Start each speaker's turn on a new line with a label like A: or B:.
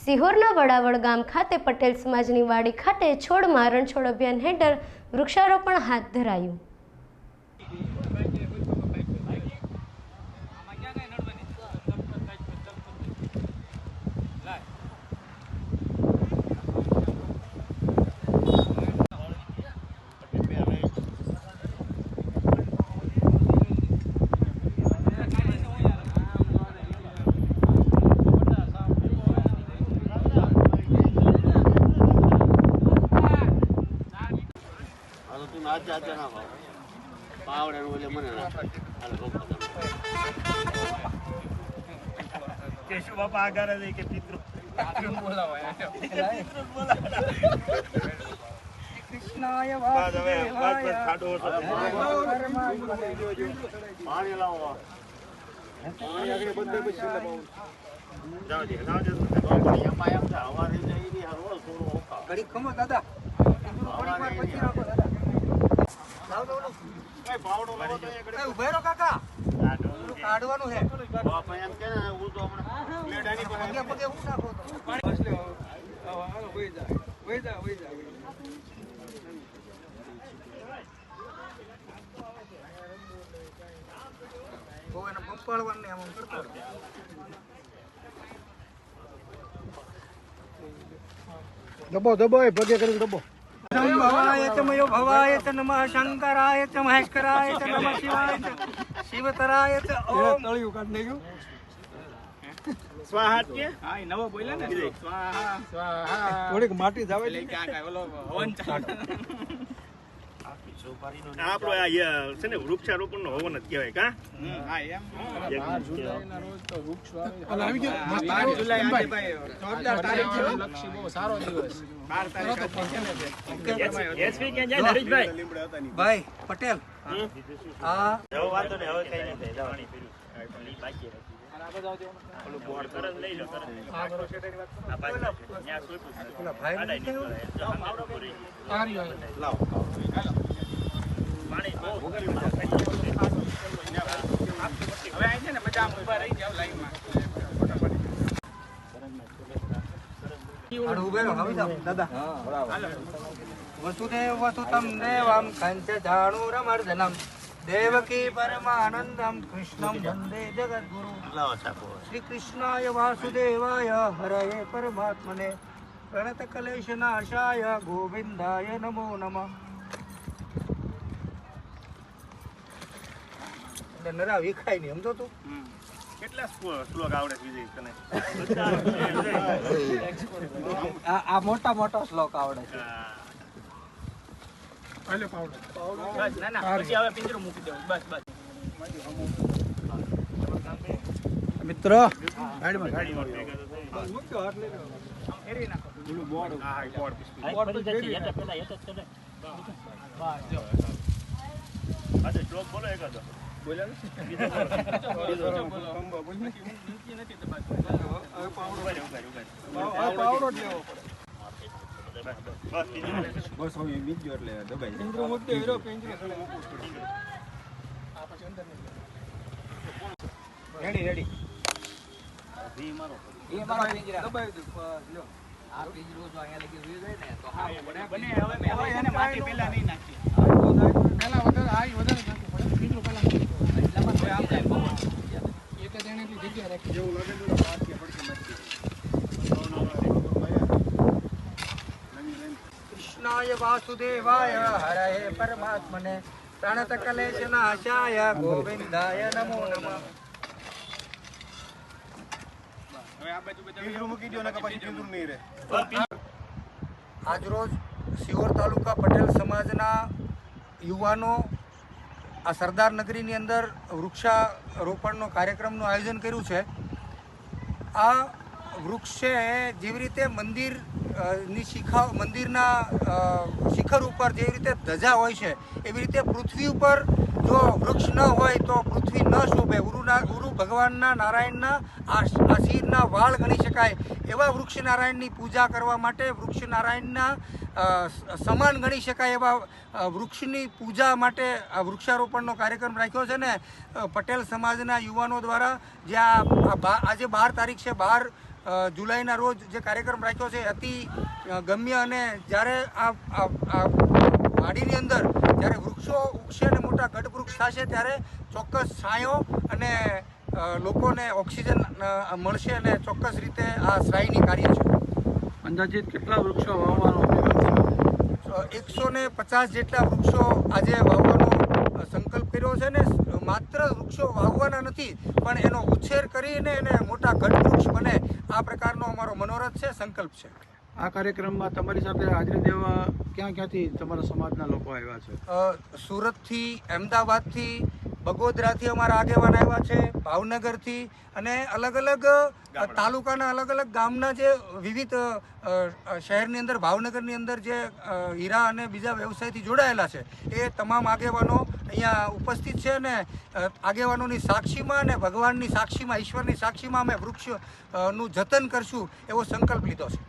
A: સિહોરના વડાવડ ગામ ખાતે પટેલ સમાજની વાડી ખાતે છોડમાં રણછોડ અભિયાન હેઠળ વૃક્ષારોપણ હાથ ધરાયું।
B: केशव बापा आगार है कि पितृ बोलावा कृष्णाय वासुदेवाय खाडो पानी लाओ पानी आगे बंदे पे सील लगाओ जाओ जी पानी हम था हमारी नहीं हर रोज थोड़ो होता घड़ी खमो दादा थोड़ी बार પછી રાખો દાदा લાવ દો કઈ પાવડો લાવો તો એ ઘડી ઉભે રહો કાકા કાઢવાનું છે બાપા એમ કે ને હું તો હમણાં લેડાની પગે પગે હું નાખો તો પાણી બસ લે હાલો વઈ જા ઓ એને પંપાળવાનું ને આમ કરતો દબો દબો એ પગે કરીને દબો भवाय च मयो भवाय च नमः शंकराय च महेश्वराय च नमः शिवाय च शिवतराय च ओम तळिયું કાઢ નાખ્યું સ્વાહા કે હા નવો બોલ્યા ને સ્વાહા સ્વાહા થોડીક માટી જાવે લે ક્યાં કાય ઓલો હવન ચાલે આપણો આ છે ને વૃક્ષારોપણનો હવન જ કહેવાય કા હા એમ 12 જુલાઈના રોજ તો વૃક્ષ વાવે આવી ગયો 12 જુલાઈ આજે ભાઈ જોરદાર તારીખ છે લક્ષી બહુ સારો દિવસ 12 તારીખ એસપી ક્યાં જાય નરેશભાઈ ભાઈ પટેલ હા જવ વાતો ને હવે કઈ નહીં થાય પાણી પીરું લી બાકી અને આગળ જાવ દેવાનું ઓલું બોર્ડ તરત લઈ લો તરત આ બરો શેટેની વાત આ બાજુ ન્યા સોઈપું ઓલા ભાઈ આવડો પૂરી આ રહ્યો લાવ પાણી બહુ હવે આઈ છે ને મજા આમ ઊભા રહી જાવ લાઈનમાં આડું ઉભેરો હવે દાદા હા વસુદેવ વસુતમ દેવમ કંચ જાણુરમર્દનમ દેવકી પરમાનંદમ કૃષ્ણમ વંદે જગદ્ગુરુ શ્રી કૃષ્ણાય વાસુદેવાય હરયે પરમાત્મને પ્रणत कलेश नाशाय गोविंदाय नमो नमः। નરા વિખાય નહીં સમજો તું કેટલા શ્લોક આવડે વિજય તને આ મોટા મોટા શ્લોક આવડે છે આલે પાવડો બસ ના ના પછી હવે પિંજરો મૂકી દેવું બસ બસ મિત્ર ગાડીમાં મૂક્યો હાથ લઈ લો આમ ફેરવી નાખો ઓલું બોર્ડ હા બોર્ડ ફેરવી નાખો પેલા એક જ કરે બસ જો આજે શ્લોક બોલો એક જ બોલ્યા ને બોલો બોલ નથી નથી દબાત હવે પાવડો પાવડો લેવો પડે બસ હવે બીજો એટલે દબાઈ પિંજરો મૂકી હીરો પિંજરો આ પછી અંદર રેડી રેડી વી મારો પિંજરા દબાઈ દો લ્યો આ પિંજરો જો અહીંયા લગી વી જાય ને તો હા બને હવે મે હવે એને માટી પેલા નહીં નાખી પેલા વધારે આઈ વધારે નાખવું પડે પિંજરો પેલા એટલામાં તો આમ જાય એક જ એને એટલી જગ્યા રાખી જેવું લાગે તો માટી પડશે મસ્તી कृष्णाय वासुदेवाय हरये परमात्मने प्रणत कलेश नाशाय गोविंदाय नमो नमः। હવે આ બાજુ બધા મૂકી દો ને કે પછી પિંજરું નહીં રહે। આજરોજ સિહોર તાલુકા પટેલ સમાજના યુવાનો આ સરદાર નગરીની અંદર વૃક્ષારોપણનો કાર્યક્રમનું આયોજન કર્યું છે। આ વૃક્ષે જેવી રીતે મંદિરના શિખર ઉપર જેવી રીતે ધજા હોય છે એવી રીતે પૃથ્વી ઉપર જો વૃક્ષ ન હોય તો પૃથ્વી ન શોભે। ગુરુ ભગવાનના નારાયણના આ શિરના વાળ ગણી શકાય એવા વૃક્ષ નારાયણની પૂજા કરવા માટે વૃક્ષ નારાયણના સમાન ગણી શકાય એવા વૃક્ષની પૂજા માટે આ વૃક્ષારોપણનો કાર્યક્રમ રાખ્યો છે ને પટેલ સમાજના યુવાનો દ્વારા। જે આજે 12 તારીખ છે 12
C: જુલાઈના રોજ જે કાર્યક્રમ રાખ્યો છે અતિ ગમ્ય, અને જ્યારે આ વાડીની અંદર જ્યારે વૃક્ષો ઉગશે અને મોટા ગઢવૃક્ષ થશે ત્યારે ચોક્કસ છાંયો અને લોકોને ઓક્સિજન મળશે અને ચોક્કસ રીતે આ શ્રાયની કાર્ય છે.
D: અંદાજિત કેટલા વૃક્ષો વાવવાનો અભિગમ છે?
C: 150 જેટલા વૃક્ષો આજે વાવવાનો સંકલ્પ કર્યો છે ને માત્ર વૃક્ષો વાવવાના નથી પણ એનો ઉછેર કરીને એને મોટા ગઢવૃક્ષ બને આ પ્રકારનો અમારો મનોરથ છે, સંકલ્પ છે.
D: આ કાર્યક્રમમાં તમારી સાથે હાજરી દેવા ક્યાંથી તમારા સમાજના લોકો આવ્યા છે?
C: સુરતથી, અમદાવાદથી, બગોદરાથી અમારા આગેવાન આવ્યા છે, ભાવનગરથી, અને અલગ અલગ તાલુકાના અલગ અલગ ગામના જે વિવિધ શહેરની અંદર, ભાવનગરની અંદર જે હીરા અને બીજા વ્યવસાયથી જોડાયેલા છે એ તમામ આગેવાનો અહીંયા ઉપસ્થિત છે. અને આગેવાનોની સાક્ષીમાં અને ભગવાનની સાક્ષીમાં, ઈશ્વરની સાક્ષીમાં અમે વૃક્ષનું જતન કરશું એવો સંકલ્પ લીધો છે.